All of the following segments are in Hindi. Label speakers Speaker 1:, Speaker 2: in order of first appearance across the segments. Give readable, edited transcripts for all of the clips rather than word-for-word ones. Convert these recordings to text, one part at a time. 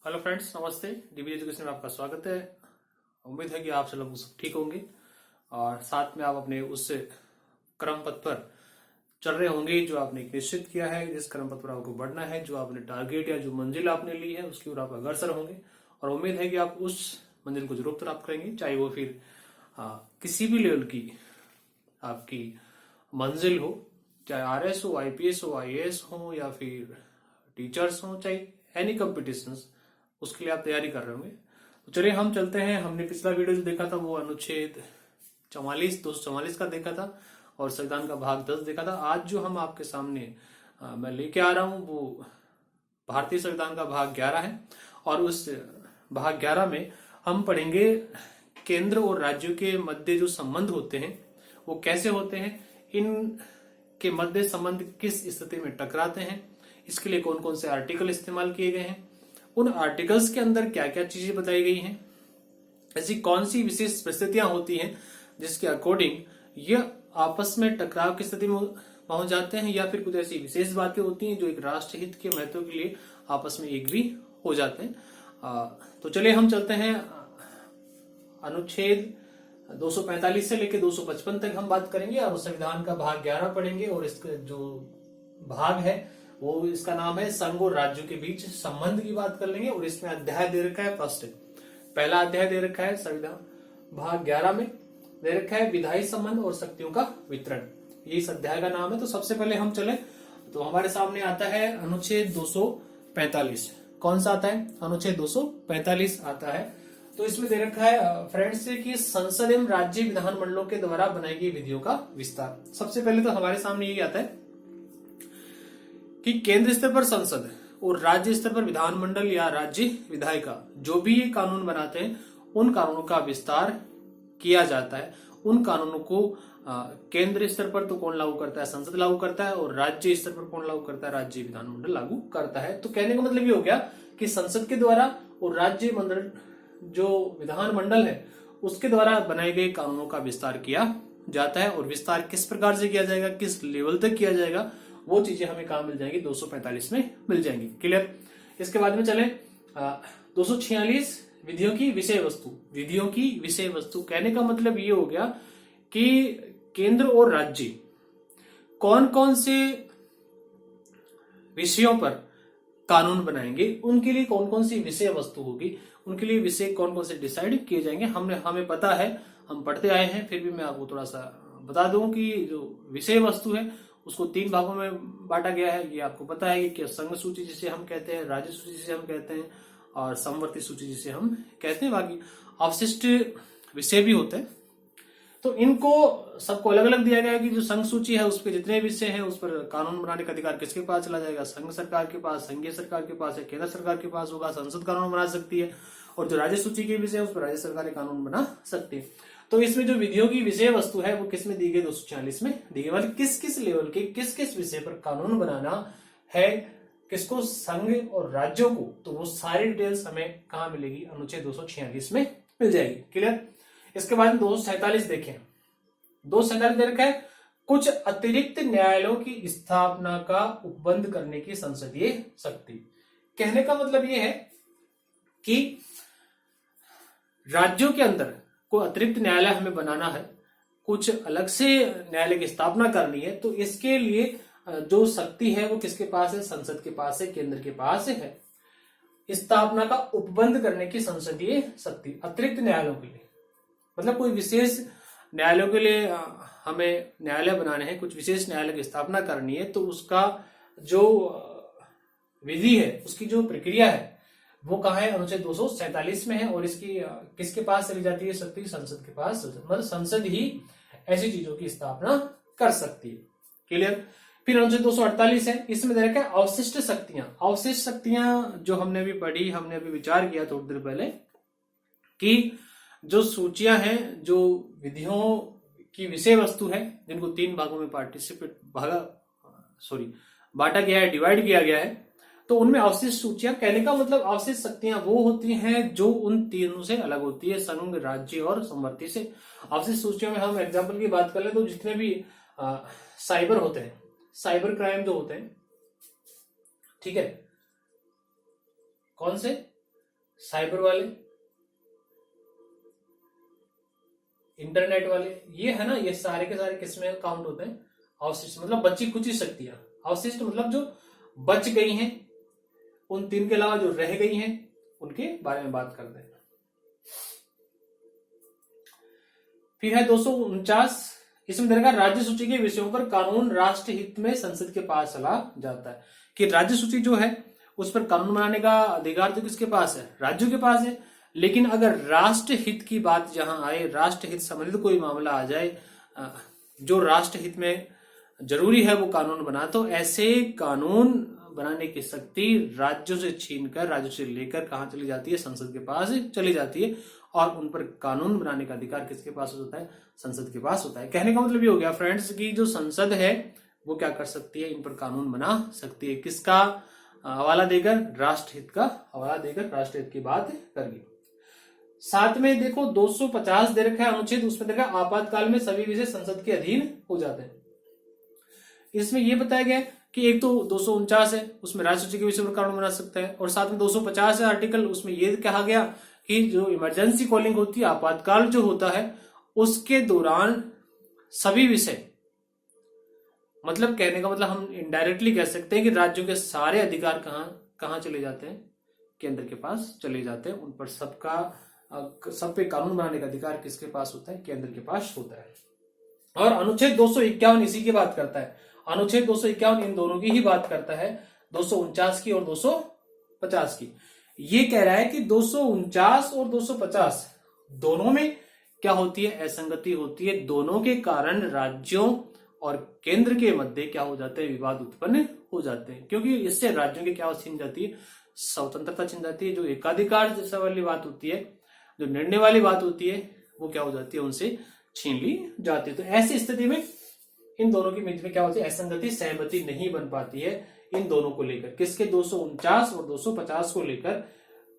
Speaker 1: हेलो फ्रेंड्स, नमस्ते। डीबी एजुकेशन में आपका स्वागत है। उम्मीद है कि आप सब ठीक होंगे और साथ में आप अपने उस क्रम पथ पर चल रहे होंगे जो आपने निश्चित किया है। जिस क्रम पथ पर आपको बढ़ना है, जो आपने टारगेट या जो मंजिल आपने ली है, उसकी ओर आप अग्रसर होंगे और उम्मीद है कि आप उस मंजिल को जरूर प्राप्त करेंगे, चाहे वो फिर किसी भी लेवल की आपकी मंजिल हो, चाहे आरएस हो, आईपीएस हो, आईएएस हो या फिर टीचर्स हो, चाहे एनी कॉम्पिटिशन्स, उसके लिए आप तैयारी कर रहे होंगे। तो चलिए हम चलते हैं। हमने पिछला वीडियो जो देखा था वो अनुच्छेद 244 का देखा था और संविधान का भाग 10 देखा था। आज जो हम आपके सामने मैं लेके आ रहा हूं वो भारतीय संविधान का भाग 11 है और उस भाग 11 में हम पढ़ेंगे केंद्र और राज्यों के मध्य जो संबंध होते हैं वो कैसे होते हैं, इन के मध्य संबंध किस स्थिति में टकराते हैं, इसके लिए कौन कौन से आर्टिकल इस्तेमाल किए गए हैं, उन आर्टिकल्स के अंदर क्या क्या चीजें बताई गई हैं, ऐसी कौन सी विशेष परिस्थितियां होती हैं जिसके अकॉर्डिंग ये आपस में टकराव की स्थिति में पहुंच जाते हैं, या फिर कुछ ऐसी विशेष बातें होती हैं जो एक राष्ट्र हित के महत्व के लिए आपस में एक भी हो जाते हैं। तो चलिए हम चलते हैं। अनुच्छेद 245 से लेकर 255 तक हम बात करेंगे और संविधान का भाग 11 पढ़ेंगे और इसका जो भाग है वो इसका नाम है संघ और राज्यों के बीच संबंध की बात कर लेंगे। और इसमें अध्याय दे रखा है, पहला अध्याय दे रखा है संविधान भाग 11 में दे रखा है विधायी संबंध और शक्तियों का वितरण, ये इस अध्याय का नाम है। तो सबसे पहले हम चले तो हमारे सामने आता है अनुच्छेद 245। कौन सा आता है? अनुच्छेद 245 आता है। तो इसमें दे रखा है फ्रेंड्स कि संसद एवं राज्य विधानमंडलों के द्वारा बनाई गई विधियों का विस्तार। सबसे पहले तो हमारे सामने यही आता है कि केंद्र स्तर पर संसद और राज्य स्तर पर विधानमंडल या राज्य विधायिका जो भी ये कानून बनाते हैं उन कानूनों का विस्तार किया जाता है। उन कानूनों को केंद्र स्तर पर तो कौन लागू करता है? संसद लागू करता है। और राज्य स्तर पर कौन लागू करता है? राज्य विधानमंडल लागू करता है। तो कहने का मतलब ये हो गया कि संसद के द्वारा और राज्य मंडल जो विधानमंडल है उसके द्वारा बनाए गए कानूनों का विस्तार किया जाता है। और विस्तार किस प्रकार से किया जाएगा, किस लेवल तक किया जाएगा, वो चीजें हमें कहा मिल जाएंगी 245 में मिल जाएंगी। क्लियर? इसके बाद में चले 246 विधियों की विषय वस्तु। विधियों की विषय वस्तु कहने का मतलब ये हो गया कि केंद्र और राज्य कौन कौन से विषयों पर कानून बनाएंगे, उनके लिए कौन कौन सी विषय वस्तु होगी, उनके लिए विषय कौन कौन से डिसाइड किए जाएंगे। हमें पता है, हम पढ़ते आए हैं, फिर भी मैं आपको थोड़ा सा बता दूं कि जो विषय वस्तु है उसको 3 भागों में बांटा गया है। ये आपको पता है कि संघ सूची जिसे हम कहते हैं, राज्य सूची जिसे हम कहते हैं और समवर्ती सूची जिसे हम कहते हैं। बाकी अवशिष्ट विषय भी होते हैं। तो इनको सबको अलग अलग दिया गया है कि जो संघ सूची है उस पर जितने विषय हैं उस पर कानून बनाने का अधिकार किसके पास चला जाएगा? संघ सरकार के पास, संघीय सरकार के पास है, केंद्र सरकार के पास होगा। संसद कानून बना सकती है और जो राज्य सूची के विषय है उस पर राज्य सरकारें कानून बना सकती है। तो इसमें जो विधियों की विषय वस्तु है वो किसमें दी गई? 246 में दी गई। मतलब किस किस लेवल के किस किस विषय पर कानून बनाना है, किसको? संघ और राज्यों को। तो वो सारी डिटेल्स हमें कहां मिलेगी? अनुच्छेद 246 में मिल जाएगी। क्लियर? इसके बाद 247 देखें। 247 दे रखा है कुछ अतिरिक्त न्यायालयों की स्थापना का उपबंध करने की संसदीय शक्ति। कहने का मतलब ये है कि राज्यों के अंदर कोई अतिरिक्त न्यायालय हमें बनाना है, कुछ अलग से न्यायालय की स्थापना करनी है, तो इसके लिए जो शक्ति है वो किसके पास है? संसद के पास है, केंद्र के पास है। स्थापना का उपबंध करने की संसदीय शक्ति अतिरिक्त न्यायालयों के लिए, मतलब कोई विशेष न्यायालयों के लिए हमें न्यायालय बनाने हैं, कुछ विशेष न्यायालय की स्थापना करनी है, तो उसका जो विधि है, उसकी जो प्रक्रिया है वो कहा है? अनुच्छेद 247 में है। और इसकी किसके पास चली जाती है शक्ति? संसद के पास। मतलब संसद ही ऐसी चीजों की स्थापना कर सकती है। क्लियर? फिर अनुच्छेद 248 है, इसमें दे रखा है अवशिष्ट शक्तियां। अवशिष्ट शक्तियां जो हमने अभी पढ़ी, हमने अभी विचार किया थोड़ी देर पहले कि जो सूचियां हैं, जो विधियों की विषय वस्तु है, जिनको 3 भागों में बांटा गया है, डिवाइड किया गया है, तो उनमें अवशिष्ट सूचियां, कहने का मतलब अवशिष्ट शक्तियां वो होती हैं जो उन तीनों से अलग होती है, संघ, राज्य और समवर्ती से। अवशिष्ट सूचियों में हम एग्जाम्पल की बात कर ले तो जितने भी साइबर होते हैं, साइबर क्राइम जो होते हैं, ठीक है, कौन से? साइबर वाले, इंटरनेट वाले, ये है ना, ये सारे के सारे किसमें काउंट होते हैं? अवशिष्ट, मतलब बची खुची शक्तियां। अवशिष्ट मतलब जो बच गई हैं, उन तीन के अलावा जो रह गई हैं उनके बारे में बात करते हैं। फिर है 249, इसमें देखा राज्य सूची के विषयों पर कानून राष्ट्र हित में संसद के पास चला जाता है। कि राज्य सूची जो है उस पर कानून बनाने का अधिकार तो किसके पास है? राज्यों के पास है। लेकिन अगर राष्ट्र हित की बात जहां आए, राष्ट्र हित संबंधित कोई मामला आ जाए, जो राष्ट्र हित में जरूरी है वो कानून बना, तो ऐसे कानून बनाने की शक्ति राज्यों से छीनकर, राज्यों से लेकर कहां चली जाती है? संसद के पास चली जाती है। और उन पर कानून बनाने का अधिकार किसके पास होता है? संसद के पास होता है। कहने का मतलब ये हो गया फ्रेंड्स कि जो संसद है वो क्या कर सकती है? इन पर कानून बना सकती है। किसका हवाला देकर? राष्ट्रहित का हवाला देकर राष्ट्रहित की बात करके। साथ में देखो 250 दे रखा है अनुच्छेद, उसमें देखा आपातकाल में सभी विषय संसद के अधीन हो जाते हैं। इसमें यह बताया गया कि एक तो 249 है, उसमें राज्य सूची के विषय पर कानून बना सकता है, और साथ में 250 है आर्टिकल, उसमें यह कहा गया कि जो इमरजेंसी कॉलिंग होती है, आपातकाल जो होता है, उसके दौरान सभी विषय, मतलब कहने का मतलब हम इनडायरेक्टली कह सकते हैं कि राज्यों के सारे अधिकार कहां चले जाते हैं? केंद्र के पास चले जाते हैं। उन पर सब पे कानून बनाने का अधिकार किसके पास होता है? केंद्र के पास होता है। और अनुच्छेद 251 इसी की बात करता है। अनुच्छेद 251 इन दोनों की ही बात करता है, 249 की और 250 की। ये कह रहा है कि 249 और 250 दोनों में क्या होती है? असंगति होती है। दोनों के कारण राज्यों और केंद्र के मध्य क्या हो जाते हैं? विवाद उत्पन्न हो जाते हैं, क्योंकि इससे राज्यों की क्या छीन जाती है? स्वतंत्रता छीन जाती है। जो एकाधिकार जैसा वाली बात होती है, जो निर्णय वाली बात होती है, वो क्या हो जाती है? उनसे छीन ली जाती है। तो ऐसी स्थिति में इन दोनों के बीच में क्या होती है? असंगति, सहमति नहीं बन पाती है इन दोनों को लेकर। किसके? 249 और 250 को लेकर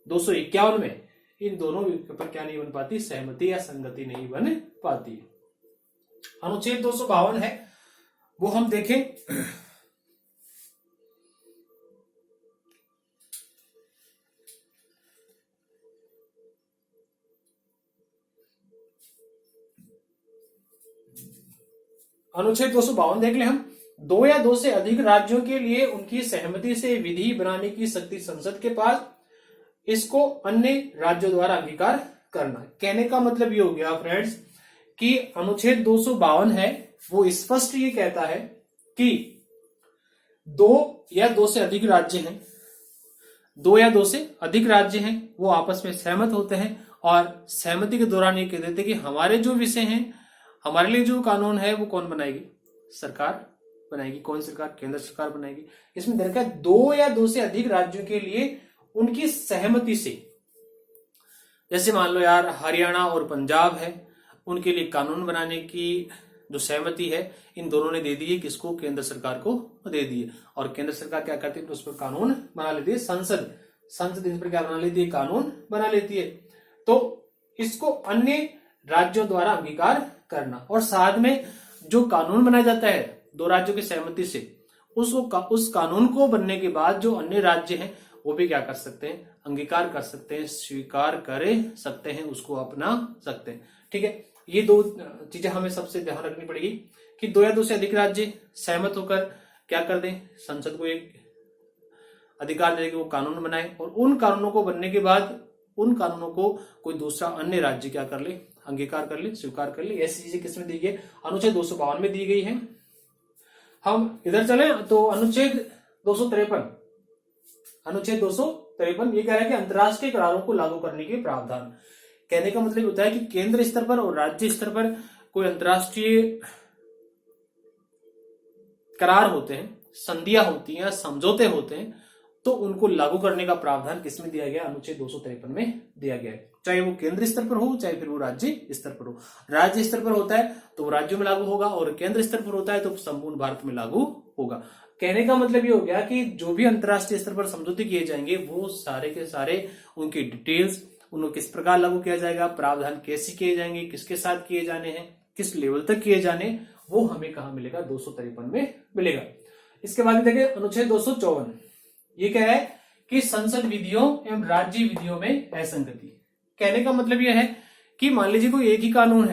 Speaker 1: 251 में इन दोनों पर क्या नहीं बन पाती? सहमति या संगति नहीं बन पाती। अनुच्छेद 252 है, वो हम देखें। अनुच्छेद 252 देख ले हम। 2 या 2 से अधिक राज्यों के लिए उनकी सहमति से विधि बनाने की शक्ति संसद के पास, इसको अन्य राज्यों द्वारा अंगीकार करना। कहने का मतलब ये हो गया फ्रेंड्स कि अनुच्छेद 252 है वो स्पष्ट ये कहता है कि 2 या 2 से अधिक राज्य हैं, 2 या 2 से अधिक राज्य हैं, वो आपस में सहमत होते हैं और सहमति के दौरान ये कहते थे कि हमारे जो विषय हैं, हमारे लिए जो कानून है वो कौन बनाएगी? सरकार बनाएगी। कौन सरकार? केंद्र सरकार बनाएगी। इसमें देखा 2 या 2 से अधिक राज्यों के लिए उनकी सहमति से, जैसे मान लो यार हरियाणा और पंजाब है, उनके लिए कानून बनाने की जो सहमति है इन दोनों ने दे दी है। किसको? केंद्र सरकार को दे दी है। और केंद्र सरकार क्या करती है? तो उस पर कानून बना लेती है। संसद इन पर क्या बना लेती है? कानून बना लेती है। तो इसको अन्य राज्यों द्वारा अंगीकार करना, और साथ में जो कानून बनाया जाता है 2 राज्यों की सहमति से, उस कानून को बनने के बाद जो अन्य राज्य हैं वो भी क्या कर सकते हैं? अंगीकार कर सकते हैं, स्वीकार कर सकते हैं, उसको अपना सकते हैं। ठीक है, ये 2 चीजें हमें सबसे ध्यान रखनी पड़ेगी कि 2 या 2 से अधिक राज्य सहमत होकर क्या कर दें? संसद को एक अधिकार दे कि वो कानून बनाए, और उन कानूनों को बनने के बाद उन कानूनों को कोई दूसरा अन्य राज्य क्या कर ले? अंगीकार कर ले, स्वीकार कर ले। ऐसी चीजें किसमें दी गई? अनुच्छेद 252 में दी गई है। हम इधर चले तो अनुच्छेद 253, अनुच्छेद 253 ये कह रहा है कि अंतर्राष्ट्रीय करारों को लागू करने के प्रावधान। कहने का मतलब होता है कि केंद्र स्तर पर और राज्य स्तर पर कोई अंतर्राष्ट्रीय करार होते हैं, संधियां होती हैं, समझौते होते हैं, तो उनको लागू करने का प्रावधान किसमें दिया गया? अनुच्छेद 253 में दिया गया है। चाहे वो केंद्र स्तर पर हो, चाहे फिर वो राज्य स्तर पर हो। राज्य स्तर पर होता है तो राज्यों में लागू होगा, और केंद्र स्तर पर होता है तो संपूर्ण भारत में लागू होगा। कहने का मतलब ये हो गया कि जो भी अंतर्राष्ट्रीय स्तर पर समझौते किए जाएंगे वो सारे के सारे उनकी डिटेल्स, उनको किस प्रकार लागू किया जाएगा, प्रावधान कैसे किए जाएंगे, किसके साथ किए जाने हैं, किस लेवल तक किए जाने, वो हमें कहां मिलेगा? 253 में मिलेगा। इसके बाद देखिए अनुच्छेद 254 ये कह रहा है कि संसद विधियों एवं राज्य विधियों में असंगति। कहने का मतलब यह है कि मान लीजिए कोई एक ही कानून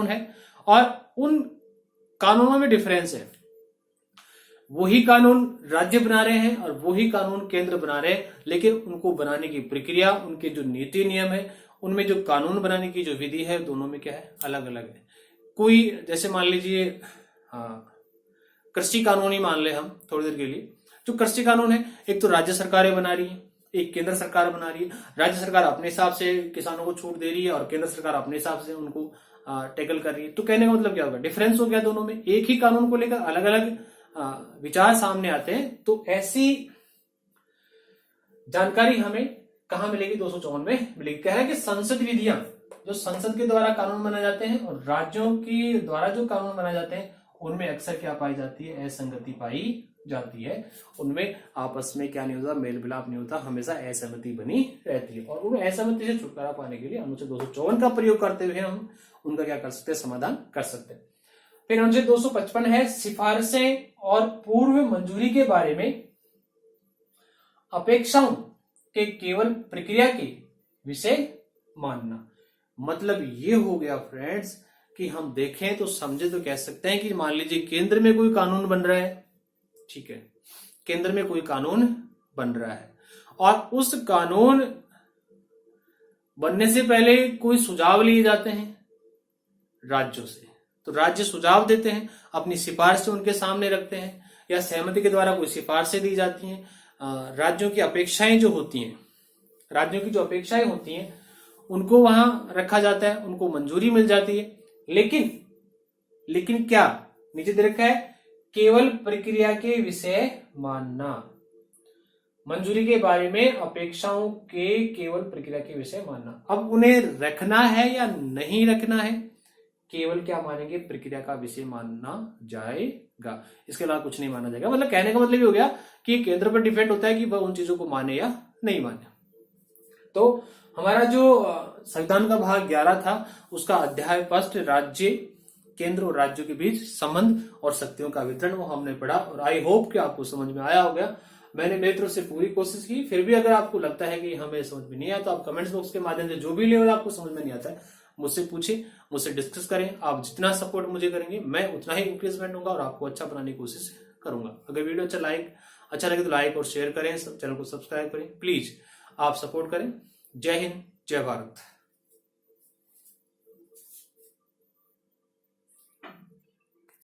Speaker 1: है और उन कानूनों में डिफरेंस है। वही कानून राज्य बना रहे हैं और वही कानून केंद्र बना रहे हैं, लेकिन उनको बनाने की प्रक्रिया, उनके जो नीति नियम है, उनमें जो कानून बनाने की जो विधि है, दोनों में क्या है, अलग अलग है। कोई जैसे मान लीजिए कृषि कानून ही मान ले हम थोड़ी देर के लिए। जो कृषि कानून है, एक तो राज्य सरकारें बना रही है, एक केंद्र सरकार बना रही है। राज्य सरकार अपने हिसाब से किसानों को छूट दे रही है और केंद्र सरकार अपने हिसाब से उनको टैकल कर रही है। तो कहने का मतलब क्या होगा, डिफरेंस हो गया दोनों में। एक ही कानून को लेकर अलग अलग विचार सामने आते हैं। तो ऐसी जानकारी हमें कहां मिलेगी, 254 में मिलेगी। कह रहा है कि संसद विधियां, जो संसद के द्वारा कानून बनाए जाते हैं और राज्यों के द्वारा जो कानून बनाए जाते हैं, उनमें अक्सर क्या पाई जाती है, असंगति पाई जाती है। उनमें आपस में क्या नहीं होता, मेल मिलाप नहीं होता, हमेशा असहमति बनी रहती है। और उन असहमति से छुटकारा पाने के लिए अनुच्छेद 254 का प्रयोग करते हुए हम उनका क्या कर सकते हैं, समाधान कर सकते हैं। फिर अनुच्छेद 255 है सिफारिशें और पूर्व मंजूरी के बारे में अपेक्षाओं के केवल प्रक्रिया के विषय मानना। मतलब ये हो गया फ्रेंड्स कि हम देखें तो समझे तो कह सकते हैं कि मान लीजिए केंद्र में कोई कानून बन रहा है, ठीक है, केंद्र में कोई कानून बन रहा है और उस कानून बनने से पहले कोई सुझाव लिए जाते हैं राज्यों से। तो राज्य सुझाव देते हैं, अपनी सिफारिशें उनके सामने रखते हैं या सहमति के द्वारा कोई सिफारिशें दी जाती हैं। राज्यों की अपेक्षाएं जो होती हैं, राज्यों की जो अपेक्षाएं होती हैं उनको वहां रखा जाता है, उनको मंजूरी मिल जाती है। लेकिन क्या नीचे दे रखा है, केवल प्रक्रिया के विषय मानना। मंजूरी के बारे में अपेक्षाओं के केवल प्रक्रिया के विषय मानना। अब उन्हें रखना है या नहीं रखना है, केवल क्या मानेंगे, प्रक्रिया का विषय मानना जाएगा, इसके अलावा कुछ नहीं माना जाएगा। मतलब कहने का मतलब ये हो गया कि केंद्र पर डिपेंड होता है कि वह उन चीजों को माने या नहीं माने। तो हमारा जो संविधान का भाग 11 था, उसका अध्याय फर्स्ट, राज्य, केंद्र और राज्यों के बीच संबंध और शक्तियों का वितरण, वो हमने पढ़ा और आई होप कि आपको समझ में आया होगा। मैंने मेरी तरफ से पूरी कोशिश की। फिर भी अगर आपको लगता है कि हमें समझ में नहीं आया तो आप कमेंट्स बॉक्स के माध्यम से जो भी लेवल आपको समझ में नहीं आता है मुझसे पूछिए, मुझसे डिस्कस करें। आप जितना सपोर्ट मुझे करेंगे मैं उतना ही इंक्रीजमेंट होगा और आपको अच्छा बनाने की कोशिश करूंगा। अगर वीडियो अच्छा लगे तो लाइक और शेयर करें, चैनल को सब्सक्राइब करें, प्लीज आप सपोर्ट करें। जय हिंद, जय भारत।